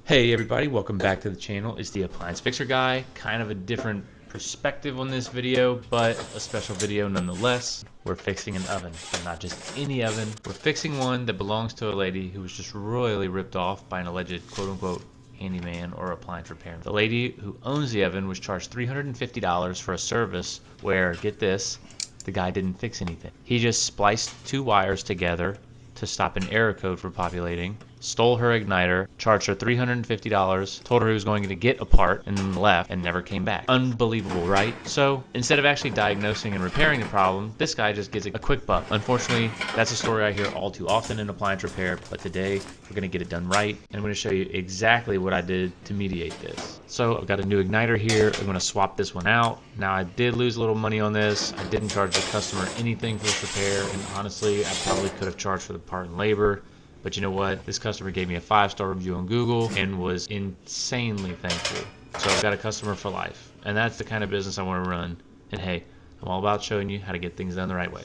Hey everybody, welcome back to the channel. It's the Appliance Fixer Guy. Kind of a different perspective on this video, but a special video nonetheless. We're fixing an oven, but not just any oven. We're fixing one that belongs to a lady who was just royally ripped off by an alleged quote-unquote handyman or appliance repairman. The lady who owns the oven was charged $350 for a service where, get this, the guy didn't fix anything. He just spliced two wires together to stop an error code from populating, stole her igniter, charged her $350, told her he was going to get a part, and then left and never came back. Unbelievable, right? So instead of actually diagnosing and repairing the problem, this guy just gets a quick buck. Unfortunately, that's a story I hear all too often in appliance repair, but today we're going to get it done right, and I'm going to show you exactly what I did to mediate this. So I've got a new igniter here. I'm going to swap this one out. Now I did lose a little money on this. I didn't charge the customer anything for this repair, and honestly I probably could have charged for the part and labor. But you know what? This customer gave me a 5-star review on Google and was insanely thankful. So I've got a customer for life. And that's the kind of business I want to run. And hey, I'm all about showing you how to get things done the right way.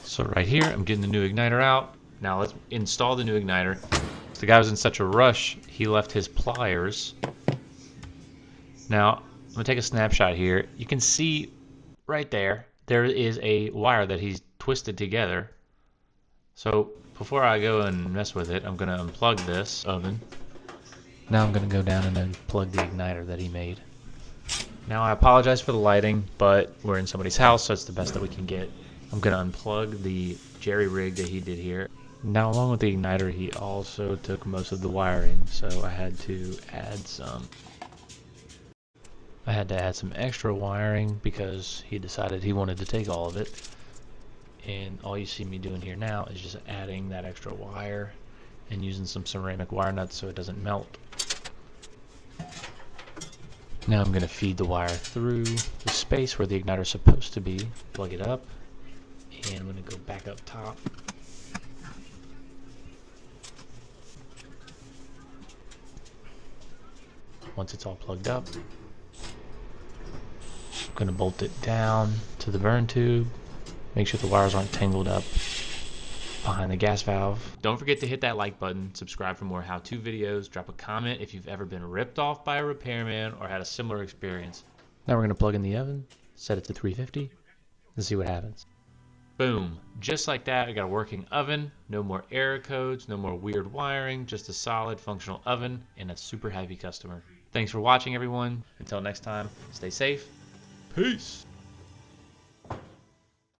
So right here, I'm getting the new igniter out. Now let's install the new igniter. The guy was in such a rush, he left his pliers. Now, I'm going to take a snapshot here. You can see right there, there is a wire that he's twisted together. So before I go and mess with it, I'm going to unplug this oven. Now I'm going to go down and unplug the igniter that he made. Now I apologize for the lighting, but we're in somebody's house, so it's the best that we can get. I'm going to unplug the jerry rig that he did here. Now along with the igniter, he also took most of the wiring, so I had to add some extra wiring because he decided he wanted to take all of it. And all you see me doing here now is just adding that extra wire and using some ceramic wire nuts so it doesn't melt. Now I'm going to feed the wire through the space where the igniter is supposed to be, plug it up, and I'm going to go back up top. Once it's all plugged up, I'm going to bolt it down to the burn tube. Make sure the wires aren't tangled up behind the gas valve. Don't forget to hit that like button, subscribe for more how-to videos, drop a comment if you've ever been ripped off by a repairman or had a similar experience. Now we're going to plug in the oven, set it to 350, and see what happens. Boom. Just like that, I got a working oven, no more error codes, no more weird wiring, just a solid functional oven and a super happy customer. Thanks for watching, everyone. Until next time, stay safe. Peace.